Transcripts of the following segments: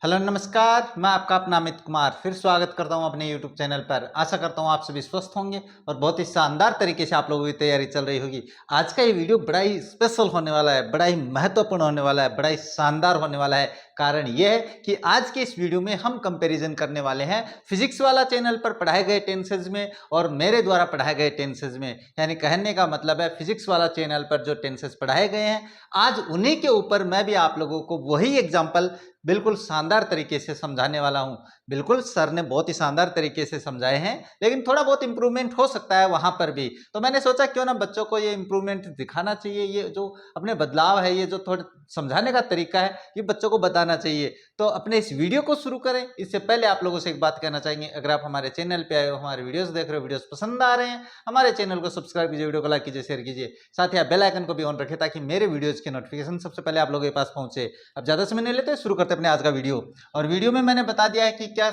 Hello नमस्कार, मैं आपका अपना अमित कुमार फिर स्वागत करता हूं अपने यूट्यूब चैनल पर। आशा करता हूं आप सभी स्वस्थ होंगे और बहुत ही शानदार तरीके से आप लोगों की तैयारी चल रही होगी। आज का ये वीडियो बड़ा ही स्पेशल होने वाला है, बड़ा ही महत्वपूर्ण होने वाला है, बड़ा ही शानदार होने वाला है। कारण यह है कि आज के इस वीडियो में हम कंपैरिजन करने वाले हैं फिजिक्स वाला चैनल पर पढ़ाए गए टेंसेज में और मेरे द्वारा पढ़ाए गए टेंसेज में। यानी कहने का मतलब है फिजिक्स वाला चैनल पर जो टेंसेज पढ़ाए गए हैं, आज उन्हीं के ऊपर मैं भी आप लोगों को वही एग्जाम्पल बिल्कुल शानदार तरीके से समझाने वाला हूं। बिल्कुल सर ने बहुत ही शानदार तरीके से समझाए हैं, लेकिन थोड़ा बहुत इंप्रूवमेंट हो सकता है वहां पर भी। तो मैंने सोचा क्यों ना बच्चों को ये इंप्रूवमेंट दिखाना चाहिए, ये जो अपने बदलाव है, ये जो थोड़ा समझाने का तरीका है, ये बच्चों को बताना चाहिए। तो अपने इस वीडियो को शुरू करें इससे पहले आप लोगों से एक बात कहना चाहेंगे, अगर आप हमारे चैनल पे आए हो, हमारे वीडियोस देख रहे हो, वीडियोस पसंद आ रहे हैं, हमारे चैनल को सब्सक्राइब कीजिए, वीडियो को लाइक कीजिए, शेयर कीजिए, साथ ही आप बेल आइकन को भी ऑन रखें ताकि मेरे वीडियोज के नोटिफिकेशन सबसे पहले आप लोगों के पास पहुंचे। अब ज्यादा समय नहीं लेते, शुरू करते अपने आज का वीडियो। और वीडियो में मैंने बता दिया है कि क्या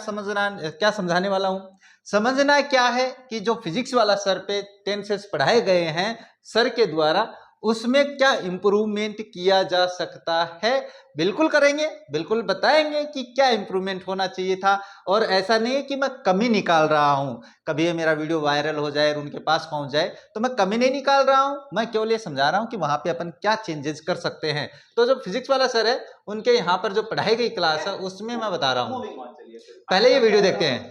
समझाने वाला हूं। समझना क्या है कि जो फिजिक्स वाला सर पे टेंसेस पढ़ाए गए हैं सर के द्वारा, उसमें क्या इंप्रूवमेंट किया जा सकता है। बिल्कुल करेंगे, बिल्कुल बताएंगे कि क्या इंप्रूवमेंट होना चाहिए था। और ऐसा नहीं है कि मैं कमी निकाल रहा हूं, कभी ये मेरा वीडियो वायरल हो जाए और उनके पास पहुंच जाए तो मैं कमी नहीं निकाल रहा हूं। मैं केवल ये समझा रहा हूं कि वहां पे अपन क्या चेंजेस कर सकते हैं। तो जो फिजिक्स वाला सर है उनके यहाँ पर जो पढ़ाई गई क्लास है उसमें मैं बता रहा हूँ। पहले ये वीडियो देखते हैं।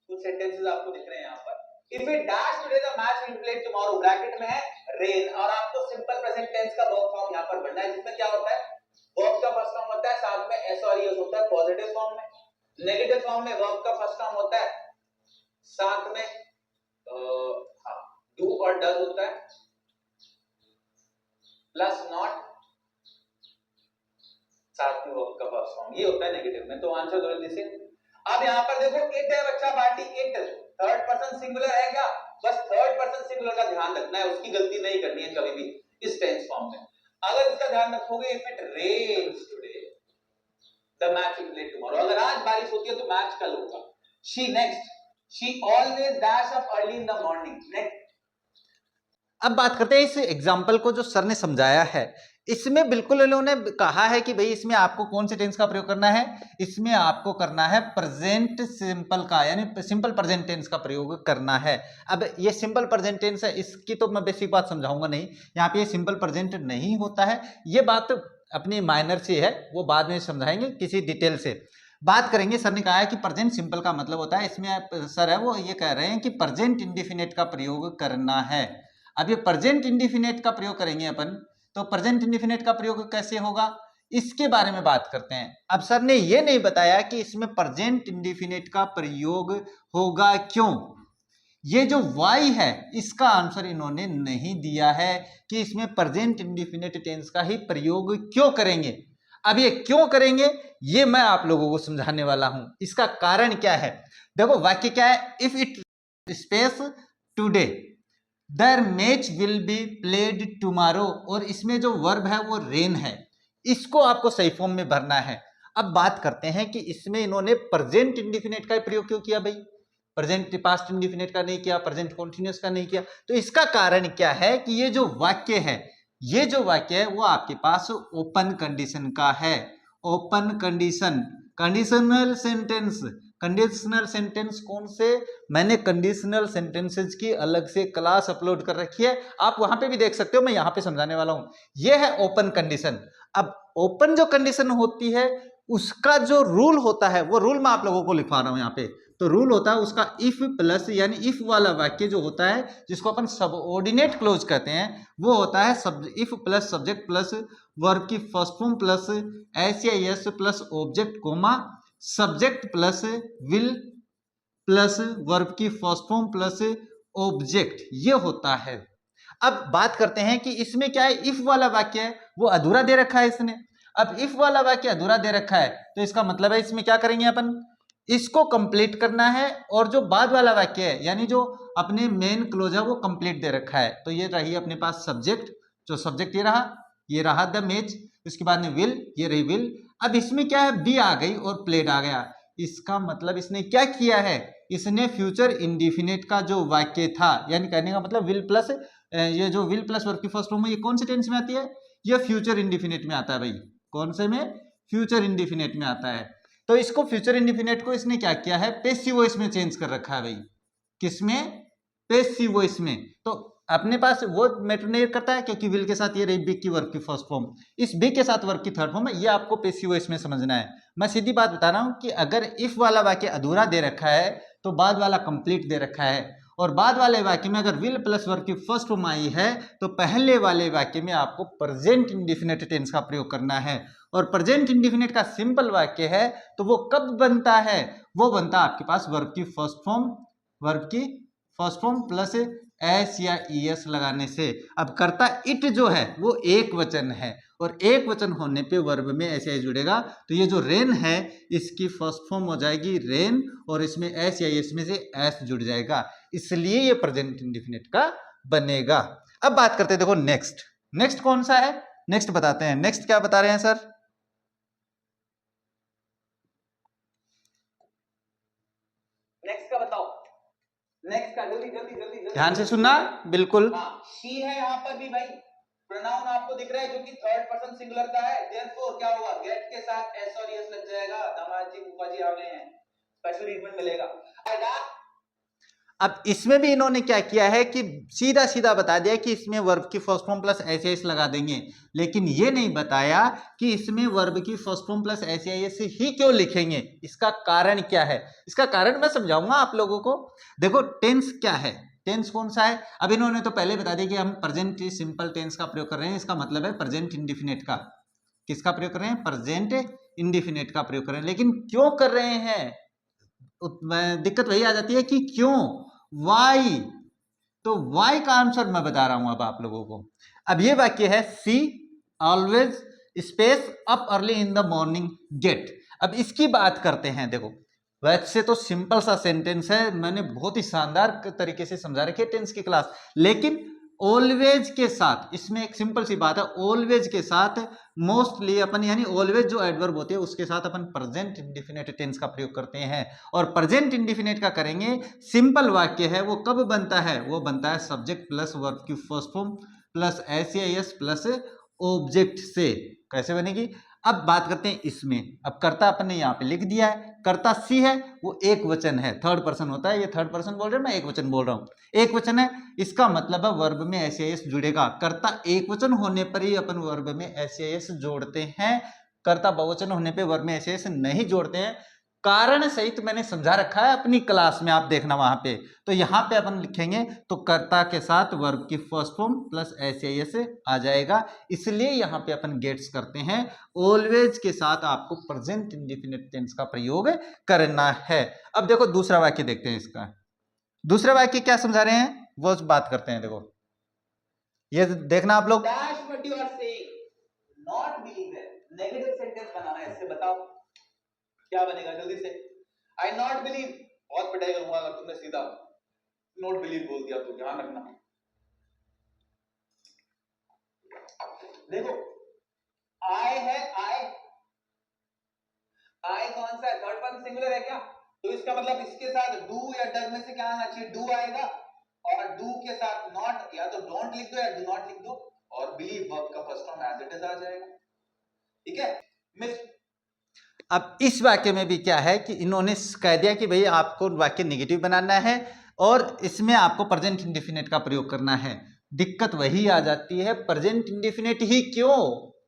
कुछ सेंटेंसेस आपको दिख रहे हैं यहाँ पर। If we dash today, the match will play tomorrow. Bracket में है rain और आपको सिंपल प्रेजेंट टेंस का वर्ब फॉर्म यहाँ पर बनना है, जिसमें क्या होता है, वर्ब का फर्स्ट फॉर्म होता है, साथ में एस और एस होता है पॉजिटिव फॉर्म में। नेगेटिव फॉर्म में वर्ब का फर्स्ट फॉर्म होता है, साथ में डू और डज होता है, प्लस नॉट, साथ में वर्ब का फर्स्ट फॉर्म, ये होता है नेगेटिव में। तो आंसर जल्दी से। अब यहाँ पर देखो इट है बच्चा, party it third person singular है क्या, बस थर्ड पर्सन सिंगुलर का ध्यान रखना है, उसकी गलती नहीं करनी है कभी भी इस टेंस फॉर्म में। अगर इसका ध्यान रखोगे, if it rains today the match will play tomorrow, अगर आज बारिश होती है तो मैच कल होगा। She always dash up early in the morning. Next, अब बात करते हैं इस एग्जाम्पल को जो सर ने समझाया है, इसमें बिल्कुल इन्होंने कहा है कि भाई इसमें आपको कौन से टेंस का प्रयोग करना है। इसमें आपको करना है प्रेजेंट सिंपल का, यानी सिंपल प्रेजेंट टेंस का प्रयोग करना है। अब ये सिंपल प्रेजेंट टेंस है, इसकी तो मैं बेसिक बात समझाऊंगा नहीं, यहाँ पे ये सिंपल प्रेजेंट नहीं होता है। ये बात अपनी माइनर से है, वो बाद में समझाएंगे किसी डिटेल से बात करेंगे। सर ने कहा है कि प्रेजेंट सिंपल का मतलब होता है, इसमें सर है वो ये कह रहे हैं कि प्रेजेंट इंडिफिनिट का प्रयोग करना है। अब ये प्रेजेंट इंडिफिनिट का प्रयोग करेंगे अपन, तो प्रेजेंट इंडिफिनिट का प्रयोग कैसे होगा इसके बारे में बात करते हैं। अब सर ने ये नहीं बताया कि इसमें प्रेजेंट इंडिफिनिट का प्रयोग होगा क्यों। ये जो वाई है इसका आंसर इन्होंने नहीं दिया है कि इसमें प्रेजेंट इंडिफिनिट टेंस का ही प्रयोग क्यों करेंगे। अब ये क्यों करेंगे ये मैं आप लोगों को समझाने वाला हूं। इसका कारण क्या है, देखो वाक्य क्या है, if it spaces today there match will be played tomorrow, और इसमें जो वर्ब है वो रेन है, इसको आपको सही फॉर्म में भरना है। अब बात करते हैं कि इसमें इन्होंने प्रेजेंट इंडिफिनिट का प्रयोग क्यों किया भाई, प्रेजेंट पास्ट इंडिफिनिट का नहीं किया, प्रेजेंट कॉन्टिन्यूअस का नहीं किया। तो इसका कारण क्या है कि ये जो वाक्य है, ये जो वाक्य है वो आपके पास ओपन कंडीशन का है। Open condition, conditional sentence. Conditional sentence कौन से, मैंने कंडीशनल सेंटेंसेस की अलग से क्लास अपलोड कर रखी है, आप वहां पे भी देख सकते हो, मैं यहां पे समझाने वाला हूं। यह है ओपन कंडीशन। अब ओपन जो कंडीशन होती है उसका जो रूल होता है, वो रूल मैं आप लोगों को लिखवा रहा हूं यहाँ पे। तो रूल होता है उसका इफ प्लस, यानी इफ वाला वाक्य जो होता है जिसको अपन सबऑर्डिनेट क्लोज कहते हैं, वो होता है if plus subject plus verb की फर्स्ट फॉर्म प्लस एस या es plus object comma subject plus will plus verb की फर्स्ट फॉर्म प्लस ऑब्जेक्ट, ये होता है। अब बात करते हैं कि इसमें क्या है, इफ वाला वाक्य है वो अधूरा दे रखा है इसने। अब इफ वाला वाक्य अधूरा दे रखा है तो इसका मतलब है इसमें क्या करेंगे अपन, इसको कंप्लीट करना है, और जो बाद वाला वाक्य है यानी जो अपने मेन क्लोज है वो कंप्लीट दे रखा है। तो ये रही अपने पास सब्जेक्ट, जो सब्जेक्ट ये रहा द मैच, उसके बाद में विल, ये रही विल। अब इसमें क्या है, बी आ गई और प्लेड आ गया। इसका मतलब इसने क्या किया है, इसने फ्यूचर इंडिफिनिट का जो वाक्य था, यानी कहने का मतलब विल प्लस, ये जो विल प्लस वर्ब की फर्स्ट फॉर्म है ये कौन से टेंस में आती है, ये फ्यूचर इंडिफिनिट में आता है भाई। कौन से में, फ्यूचर इंडिफिनिट में आता है। तो तो इसको फ्यूचर इंडेफिनिट को इसने क्या किया है, पैसिव वॉइस में चेंज कर रखा है भाई। किसमें? पैसिव वॉइस में। तो अपने पास वो मैटर नहीं करता है क्योंकि विल के साथ ये रही बी की वर्ब की फर्स्ट फॉर्म, इस बी के साथ वर्ब की थर्ड फॉर्म है, ये आपको पैसिव वॉइस में समझना है। मैं सीधी बात बता रहा हूं कि अगर इफ वाला वाक्य अधूरा दे रखा है तो बाद वाला कंप्लीट दे रखा है, और बाद वाले वाक्य में अगर विल प्लस वर्ब की फर्स्ट फॉर्म आई है तो पहले वाले वाक्य में आपको प्रेजेंट इंडेफिनिट टेंस का प्रयोग करना है। और प्रेजेंट इंडेफिनिट का सिंपल वाक्य है तो वो कब बनता है, वो बनता है आपके पास वर्ब की फर्स्ट फॉर्म प्लस एस या ईएस लगाने से। अब कर्ता इट जो है वो एक वचन है, और एक वचन होने पे वर्ब में ऐसे जुड़ेगा, तो ये जो रेन है इसकी फर्स्ट फॉर्म हो जाएगी रेन, और इसमें एस या ईएस में से एस जुड़ जाएगा, इसलिए ये प्रेजेंट इंडेफिनिट का बनेगा। अब बात करते हैं, देखो नेक्स्ट कौन सा है, नेक्स्ट बताते हैं। नेक्स्ट क्या बता रहे हैं सर? नेक्स्ट का बताओ, नेक्स्ट का जल्दी जल्दी जल्दी जल्दी ध्यान से सुनना बिल्कुल। शी है यहाँ पर भी भाई, प्रोनाउन आपको दिख रहा है जो कि थर्ड पर्सन सिंगुलर का है, देयरफॉर क्या होगा, गेट के साथ एस और एस लग जाएगा। दामाद जी फूफा जी आ गए हैं, स्पेशल ट्रीटमेंट मिलेगा। अब इसमें भी इन्होंने क्या किया है कि सीधा सीधा बता दिया कि इसमें वर्ब की first form plus S S लगा देंगे, लेकिन ये नहीं बताया कि इसमें वर्ब की first form plus S s ही क्यों लिखेंगे, इसका कारण क्या है। इसका कारण मैं समझाऊंगा आप लोगों को। देखो टेंस क्या है, टेंस कौन सा है। अब इन्होंने तो पहले बता दिया कि हम प्रेजेंट सिंपल टेंस का प्रयोग कर रहे हैं, इसका मतलब है प्रेजेंट इंडेफिनिट का। किसका प्रयोग कर रहे हैं? प्रेजेंट इंडेफिनिट का प्रयोग कर रहे हैं। लेकिन क्यों कर रहे हैं, दिक्कत वही आ जाती है कि क्यों, वाई। तो वाई का आंसर मैं बता रहा हूं अब आप लोगों को। अब ये वाक्य है she always space up early in the morning get. अब इसकी बात करते हैं। देखो वैसे तो सिंपल सा सेंटेंस है, मैंने बहुत ही शानदार तरीके से समझा रखी है टेंस की क्लास, लेकिन ऑलवेज के साथ, इसमें एक सिंपल सी बात है, ऑलवेज के साथ मोस्टली अपन यानी ऑलवेज जो एडवर्ब होते हैं उसके साथ अपन प्रेजेंट इंडेफिनिट टेंस का प्रयोग करते हैं। और प्रेजेंट इंडेफिनिट का करेंगे, सिंपल वाक्य है वो कब बनता है, वो बनता है सब्जेक्ट प्लस वर्ब की फर्स्ट फॉर्म प्लस एस या एस प्लस ऑब्जेक्ट से। कैसे बनेगी? अब बात करते हैं इसमें। अब कर्ता अपन ने यहाँ पे लिख दिया है, कर्ता सी है, वो एक वचन है, थर्ड पर्सन होता है, ये थर्ड पर्सन बोल रहे हैं, मैं एक वचन बोल रहा हूँ, एक वचन है, इसका मतलब है वर्ब में एस एस जुड़ेगा। कर्ता एक वचन होने पर ही अपन वर्ब में एस एस जोड़ते हैं, कर्ता बहुवचन होने पे वर्ब में एस एस नहीं जोड़ते हैं। कारण सहित मैंने समझा रखा है अपनी क्लास में, आप देखना वहां पे। तो यहाँ पे अपन लिखेंगे तो कर्ता के साथ वर्ब की first form plus S S आ जाएगा, इसलिए यहाँ पे अपन गेट्स करते हैं ऑलवेज के साथ आपको प्रेजेंट इंडेफिनिट टेंस का प्रयोग करना है। अब देखो दूसरा वाक्य देखते हैं, इसका दूसरा वाक्य क्या समझा रहे हैं वो बात करते हैं। देखो ये देखना आप लोग, नेगेटिव सेंटेंस बनाना है, इससे बताओ क्या बनेगा जल्दी से। आई नॉट बिलीव, बहुत पिटाई करूंगा अगर तुमने सीधा नॉट बिलीव बोल दिया तो, ध्यान रखना। देखो आई है, आई कौन सा है, थर्ड पर्सन सिंगुलर है क्या, तो इसका मतलब इसके साथ डू या डज में से क्या आना चाहिए, डू आएगा, और डू के साथ नॉट या तो डोंट लिख दो या डू नॉट लिख दो, और बिलीव वर्ब का first form as it is आ जाएगा। ठीक है मिस। अब इस वाक्य में भी क्या है कि इन्होंने कह दिया कि भाई आपको वाक्य नेगेटिव बनाना है और इसमें आपको प्रेजेंट इंडेफिनिट का प्रयोग करना है। दिक्कत वही आ जाती है, प्रेजेंट इंडेफिनिट ही क्यों,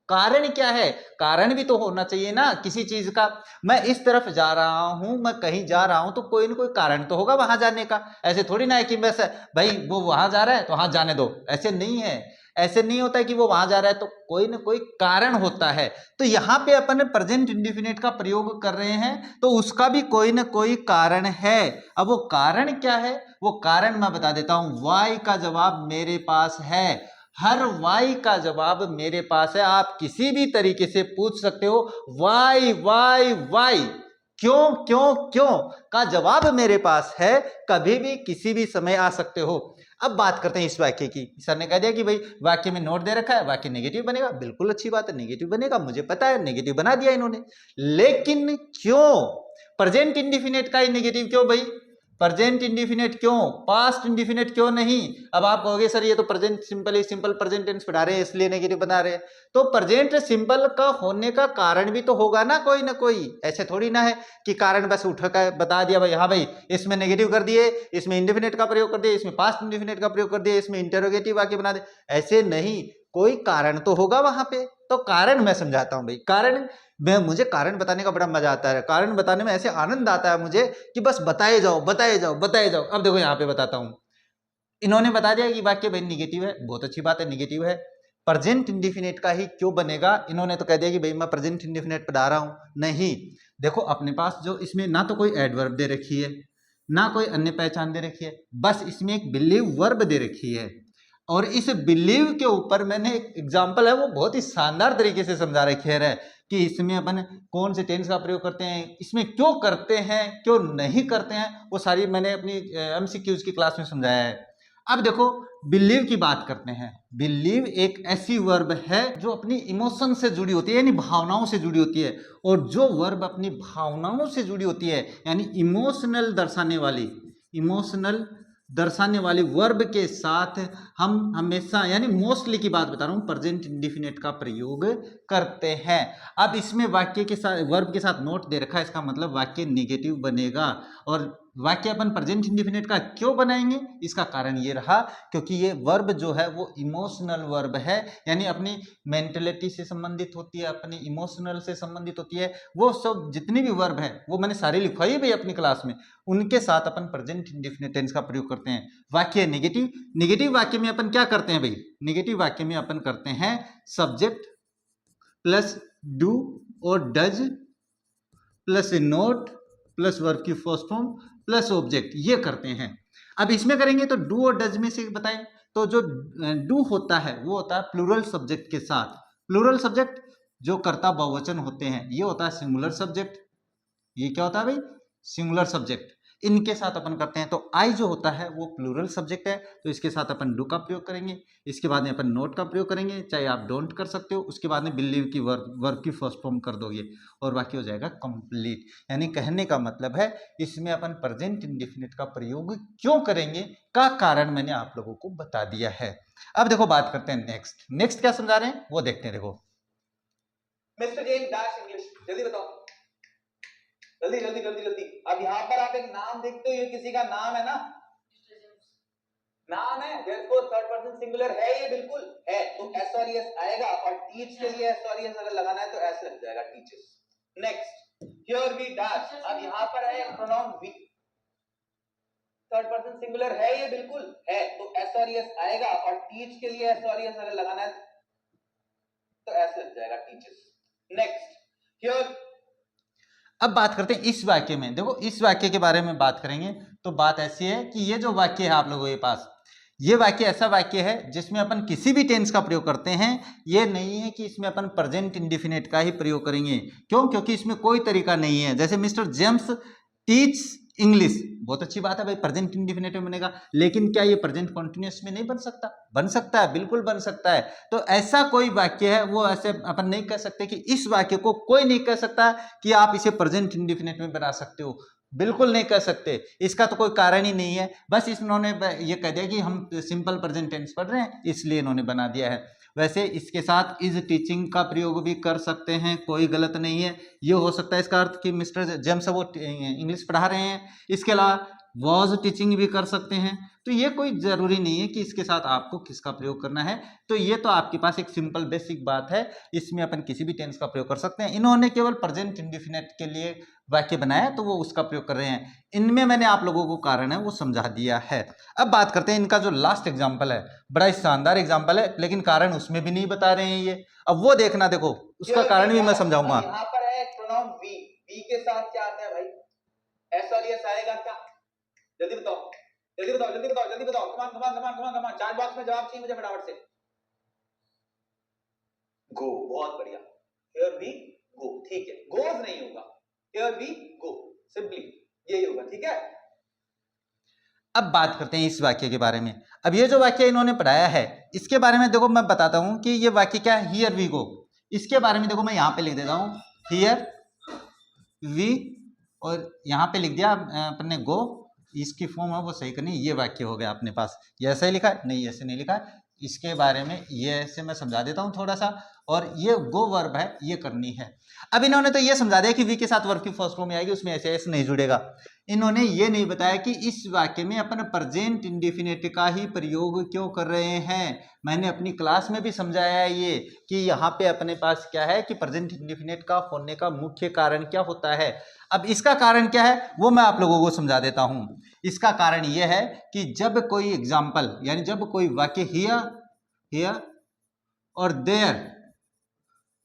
कारण क्या है, कारण भी तो होना चाहिए ना किसी चीज का। मैं इस तरफ जा रहा हूं, मैं कहीं जा रहा हूं तो कोई ना कोई कारण तो होगा वहां जाने का। ऐसे थोड़ी ना है कि बस भाई वो वहां जा रहा है तो हाँ जाने दो, ऐसे नहीं है। ऐसे नहीं होता है कि वो वहां जा रहा है तो कोई ना कोई कारण होता है। तो यहाँ पे अपन प्रेजेंट इंडेफिनिट का प्रयोग कर रहे हैं तो उसका भी कोई ना कोई कारण है। अब वो कारण क्या है, वो कारण मैं बता देता हूं। वाई का जवाब मेरे पास है, हर वाई का जवाब मेरे पास है। आप किसी भी तरीके से पूछ सकते हो, वाई वाई वाई, क्यों क्यों क्यों का जवाब मेरे पास है, कभी भी किसी भी समय आ सकते हो। अब बात करते हैं इस वाक्य की। सर ने कह दिया कि भाई वाक्य में नोट दे रखा है, वाक्य नेगेटिव बनेगा, बिल्कुल अच्छी बात है, नेगेटिव बनेगा, मुझे पता है, नेगेटिव बना दिया इन्होंने। लेकिन क्यों प्रेजेंट इंडेफिनिट का ही नेगेटिव क्यों भाई? प्रेजेंट इंडिफिनिट क्यों, पास्ट इंडिफिनिट क्यों नहीं? अब आप कहोगे सर ये तो present simple, simple present tense पढ़ा रहे हैं इसलिए नेगेटिव बना रहे हैं। तो प्रेजेंट सिंपल का होने का कारण भी तो होगा ना कोई ना कोई, ऐसे थोड़ी ना है कि कारण बस उठा कर बता दिया भाई हाँ भाई इसमें नेगेटिव कर दिए, इसमें इंडिफिनिट का प्रयोग कर दिया, इसमें पास्ट इंडिफिनिट का प्रयोग कर दिया, इसमें इंटरोगेटिव वाक्य बना दे, ऐसे नहीं, कोई कारण तो होगा वहां पे। तो कारण मैं समझाता हूं भाई, कारण मुझे कारण बताने का बड़ा मजा आता है, कारण बताने में ऐसे आनंद आता है मुझे कि बस बताए जाओ बताए जाओ बताए जाओ। अब देखो यहाँ पे बताता हूं, इन्होंने बता दिया कि वाक्य भाई निगेटिव है, बहुत अच्छी बात है निगेटिव है, प्रेजेंट इंडिफिनिट का ही क्यों बनेगा? इन्होंने तो कह दिया कि भाई मैं प्रेजेंट इंडिफिनिट पढ़ा रहा हूं। नहीं, देखो अपने पास जो इसमें ना तो कोई एडवर्ब दे रखी है ना कोई अन्य पहचान दे रखी है, बस इसमें एक बिलीव वर्ब दे रखी है। और इस बिलीव के ऊपर मैंने एक एग्जाम्पल है वो बहुत ही शानदार तरीके से समझा रखी है कि इसमें अपन कौन से टेंस का प्रयोग करते हैं, इसमें क्यों करते हैं क्यों नहीं करते हैं, वो सारी मैंने अपनी एमसीक्यूज की क्लास में समझाया है। अब देखो बिलीव की बात करते हैं। बिलीव एक ऐसी वर्ब है जो अपनी इमोशन से जुड़ी होती है यानी भावनाओं से जुड़ी होती है, और जो वर्ब अपनी भावनाओं से जुड़ी होती है यानी इमोशनल दर्शाने वाली वर्ब के साथ हम हमेशा यानी मोस्टली की बात बता रहा हूं प्रेजेंट इंडिफिनिट का प्रयोग करते हैं। अब इसमें वाक्य के साथ वर्ब के साथ नोट दे रखा है, इसका मतलब वाक्य निगेटिव बनेगा। और वाक्य अपन प्रेजेंट इंडिफिनिट का क्यों बनाएंगे, इसका कारण ये रहा क्योंकि ये वर्ब जो है वो इमोशनल वर्ब है, यानी अपनी मेंटलिटी से संबंधित होती है, अपनी इमोशनल से संबंधित होती है। वो सब जितनी भी वर्ब है वो मैंने सारी लिखवाई भी अपनी क्लास में, उनके साथ अपन प्रेजेंट इंडिफिनिट टेंस का प्रयोग करते हैं। वाक्य निगेटिव वाक्य में अपन क्या करते हैं भाई, निगेटिव वाक्य में अपन करते हैं सब्जेक्ट प्लस डू और does plus A note plus verb की फर्स्ट फॉर्म प्लस ऑब्जेक्ट, ये करते हैं। अब इसमें करेंगे तो डू और डज में से बताएं तो जो डू होता है वो होता है प्लूरल सब्जेक्ट के साथ। प्लूरल सब्जेक्ट जो कर्ता बहुवचन होते हैं ये होता है सिंगुलर सब्जेक्ट, ये क्या होता है भाई सिंगुलर सब्जेक्ट, इनके साथ अपन करते हैं। तो आई जो होता है वो प्लूरल सब्जेक्ट है तो इसके साथ अपन डू का प्रयोग करेंगे, इसके बाद में अपन नोट का प्रयोग करेंगे, चाहे आप डोंट कर सकते हो, उसके बाद में बिलीव की वर्ब की फर्स्ट फॉर्म कर दोगे और बाकी हो जाएगा कंप्लीट। यानी कहने का मतलब है इसमें अपन प्रेजेंट इंडिफिनिट का प्रयोग क्यों करेंगे का कारण मैंने आप लोगों को बता दिया है। अब देखो बात करते हैं नेक्स्ट क्या समझा रहे हैं वो देखते हैं। देखो मिस्टर जेम्स डैश इंग्लिश, जल्दी बताओ, जल्दी जल्दी जल्दी जल्दी। अब यहाँ पर आप एक नाम देखते हो, ये किसी का नाम है ना, नाम है, therefore थर्ड पर्सन सिंगुलर है, ये बिल्कुल है, तो एस और एस आएगा और टीच के लिए एस और एस अगर लगाना है तो एस लग जाएगा teachers. Next here we dash, अब यहाँ पर है pronoun we, third person singular है, ये बिल्कुल है, तो एस और एस आएगा और टीच के लिए एस और एस अगर लगाना है तो एस लग जाएगा टीचर्स। नेक्स्ट हियर, अब बात करते हैं इस वाक्य में। देखो इस वाक्य के बारे में बात करेंगे तो बात ऐसी है कि ये जो वाक्य है आप लोगों के पास, ये वाक्य ऐसा वाक्य है जिसमें अपन किसी भी टेंस का प्रयोग करते हैं, ये नहीं है कि इसमें अपन प्रेजेंट इंडिफिनिट का ही प्रयोग करेंगे। क्यों? क्योंकि इसमें कोई तरीका नहीं है। जैसे मिस्टर जेम्स टीच इंग्लिश, बहुत अच्छी बात है भाई, प्रेजेंट इंडिफिनिट में बनेगा, लेकिन क्या ये प्रेजेंट कॉन्टिन्यूअस में नहीं बन सकता? बन सकता है, बिल्कुल बन सकता है। तो ऐसा कोई वाक्य है वो ऐसे अपन नहीं कह सकते कि इस वाक्य को कोई नहीं कह सकता कि आप इसे प्रेजेंट इंडिफिनिट में बना सकते हो, बिल्कुल नहीं कह सकते। इसका तो कोई कारण ही नहीं है, बस इन्होंने ये कह दिया कि हम सिंपल प्रेजेंट टेंस पढ़ रहे हैं इसलिए इन्होंने बना दिया है। वैसे इसके साथ इज टीचिंग का प्रयोग भी कर सकते हैं, कोई गलत नहीं है। ये हो सकता है इसका अर्थ कि मिस्टर जेम्स वो इंग्लिश पढ़ा रहे हैं। इसके अलावा वॉज टीचिंग भी कर सकते हैं। तो ये कोई जरूरी नहीं है कि इसके साथ आपको किसका प्रयोग करना है। तो ये तो आपके पास एक सिंपल बेसिक बात है, इसमें अपन किसी भी टेंस का प्रयोग कर सकते हैं। इन्होंने केवल प्रेजेंट इंडिफिनिट के लिए वाक्य बनाया तो वो उसका प्रयोग कर रहे हैं। इनमें मैंने आप लोगों को कारण है वो समझा दिया है। अब बात करते हैं इनका जो लास्ट एग्जाम्पल है, बड़ा शानदार एग्जाम्पल है, लेकिन कारण उसमें भी नहीं बता रहे हैं ये। अब वो देखना, देखो उसका कारण भी मैं समझाऊंगा। यहाँ पर है प्रोनाउन वी, वी के साथ क्या आता है भाई, एस और एस आएगा क्या? जल्दी बताओ जल्दी बताओ जल्दी बताओ जल्दी बताओ, कमान कमान कमान कमान कमान, चैट बॉक्स में जवाब चाहिए मुझे फटाफट से। गो, बहुत बढ़िया। हियर वी गो, ठीक है, गोज नहीं होगा, हियर वी गो, सिंपली यही होगा, ठीक है। अब बात करते हैं इस वाक्य के बारे में। अब ये जो वाक्य इन्होंने पढ़ाया है इसके बारे में देखो मैं बताता हूं कि ये वाक्य क्या है, हियर वी गो। इसके बारे में देखो मैं यहां पे लिख देता हूं हियर वी, और यहां पे लिख दिया अपन ने गो, इसकी फॉर्म है वो सही करनी। ये वाक्य हो गया अपने पास, ये ऐसा ही लिखा है, नहीं ऐसे नहीं लिखा है। इसके बारे में ये ऐसे मैं समझा देता हूँ थोड़ा सा। और ये गो वर्ब है, ये करनी है। अब इन्होंने तो ये समझा दिया कि वी के साथ वर्ब की फर्स्ट फॉर्म में आएगी, उसमें ऐसे ऐसे नहीं जुड़ेगा। इन्होंने ये नहीं बताया कि इस वाक्य में अपन प्रेजेंट इंडेफिनिट का ही प्रयोग क्यों कर रहे हैं। मैंने अपनी क्लास में भी समझाया है ये कि यहाँ पे अपने पास क्या है कि प्रेजेंट इंडेफिनिट का होने का मुख्य कारण क्या होता है। अब इसका कारण क्या है वो मैं आप लोगों को समझा देता हूँ। इसका कारण ये है कि जब कोई एग्जाम्पल यानी जब कोई वाक्य हियर और देयर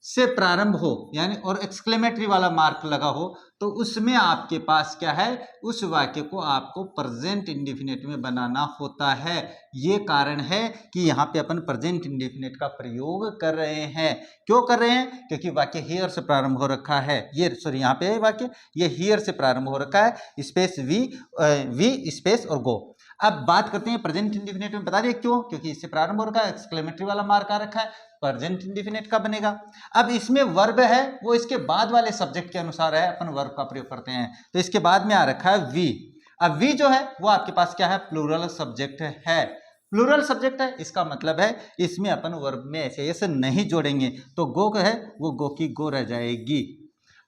से प्रारंभ हो यानी और एक्सक्लेमेटरी वाला मार्क लगा हो तो उसमें आपके पास क्या है, उस वाक्य को आपको प्रेजेंट इंडेफिनिट में बनाना होता है। ये कारण है कि यहाँ पे अपन प्रेजेंट इंडेफिनिट का प्रयोग कर रहे हैं। क्यों कर रहे हैं? क्योंकि वाक्य हियर से प्रारंभ हो रखा है। ये सॉरी यहाँ पे वाक्य ये हियर से प्रारंभ हो रखा है, स्पेस वी स्पेस और गो। अब बात करते हैं प्रेजेंट इंडेफिनिट में, बता दिए क्यों, क्योंकि इससे प्रारंभ हो रखा है, एक्सक्लेमेटरी वाला मार्क आ रखा है, प्रेजेंट इंडेफिनिट का बनेगा। अब इसमें वर्ब है वो इसके बाद वाले सब्जेक्ट के अनुसार है, अपन वर्ब का प्रयोग करते हैं। तो इसके बाद में आ रखा है वी। अब वी जो है वो आपके पास क्या है, प्लूरल सब्जेक्ट है। प्लूरल सब्जेक्ट है, इसका मतलब है इसमें अपन वर्ब में ऐसे नहीं जोड़ेंगे, तो गो है वो गो की गो रह जाएगी।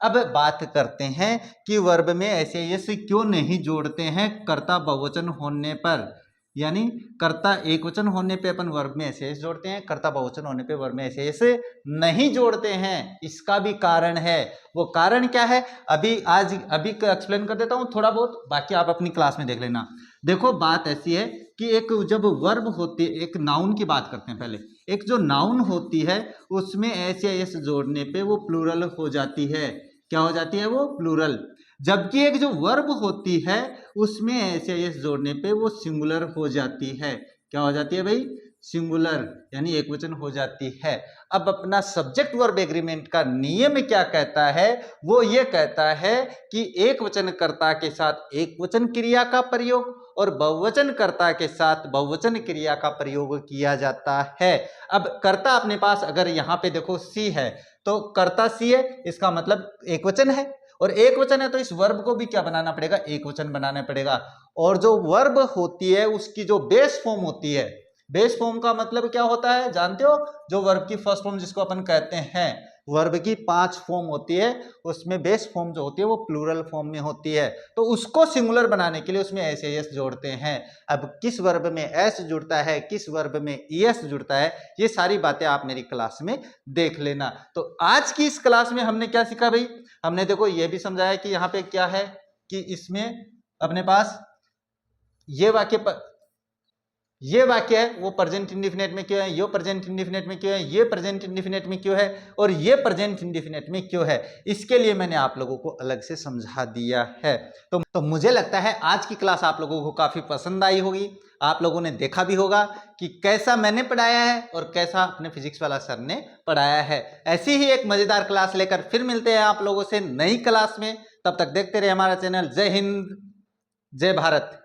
अब बात करते हैं कि वर्ब में ऐसे क्यों नहीं जोड़ते हैं कर्ता बहुवचन होने पर, यानी कर्ता एक वचन होने पे अपन वर्ब में ऐसे जोड़ते हैं, कर्ता बहुवचन होने पे वर्ब में ऐसे नहीं जोड़ते हैं। इसका भी कारण है। वो कारण क्या है अभी एक्सप्लेन कर देता हूँ थोड़ा बहुत, बाकी आप अपनी क्लास में देख लेना। देखो बात ऐसी है कि एक जब वर्ब होती है, एक नाउन की बात करते हैं पहले। एक जो नाउन होती है उसमें ऐसे जोड़ने पे वो प्लूरल हो जाती है। क्या हो जाती है? वो प्लूरल। जबकि एक जो वर्ब होती है उसमें ऐसे जोड़ने पे वो सिंगुलर हो जाती है। क्या हो जाती है भाई? सिंगुलर, यानी एक वचन हो जाती है। अब अपना सब्जेक्ट वर्ब एग्रीमेंट का नियम क्या कहता है? वो ये कहता है कि एक वचन कर्ता के साथ एक वचन क्रिया का प्रयोग और बहुवचन कर्ता के साथ बहुवचन क्रिया का प्रयोग किया जाता है। अब कर्ता अपने पास अगर यहाँ पे देखो सी है तो कर्ता सी है, इसका मतलब एक वचन है, और एक वचन है तो इस वर्ब को भी क्या बनाना पड़ेगा? एक वचन बनाना पड़ेगा। और जो वर्ब होती है उसकी जो बेस फॉर्म होती है, बेस फॉर्म का मतलब क्या होता है जानते हो? जो वर्ब की फर्स्ट फॉर्म जिसको अपन कहते हैं, वर्ब की 5 फॉर्म होती है, उसमें बेस फॉर्म जो होती है वो प्लूरल फॉर्म में होती है। तो उसको सिंगुलर बनाने के लिए उसमें एस जोड़ते हैं। अब किस वर्ब में एस जुड़ता है, किस वर्ब में ईएस जुड़ता है, ये सारी बातें आप मेरी क्लास में देख लेना। तो आज की इस क्लास में हमने क्या सीखा भाई? हमने देखो ये भी समझाया कि यहाँ पे क्या है कि इसमें अपने पास ये वाक्य है वो प्रेजेंट इंडेफिनिट में क्यों है, ये प्रेजेंट इंडेफिनिट में क्यों है, ये प्रेजेंट इंडेफिनिट में क्यों है, और ये प्रेजेंट इंडेफिनिट में क्यों है। इसके लिए मैंने आप लोगों को अलग से समझा दिया है। तो मुझे लगता है आज की क्लास आप लोगों को काफी पसंद आई होगी। आप लोगों ने देखा भी होगा कि कैसा मैंने पढ़ाया है और कैसा अपने फिजिक्स वाला सर ने पढ़ाया है। ऐसी ही एक मजेदार क्लास लेकर फिर मिलते हैं आप लोगों से नई क्लास में। तब तक देखते रहे हमारा चैनल। जय हिंद, जय भारत।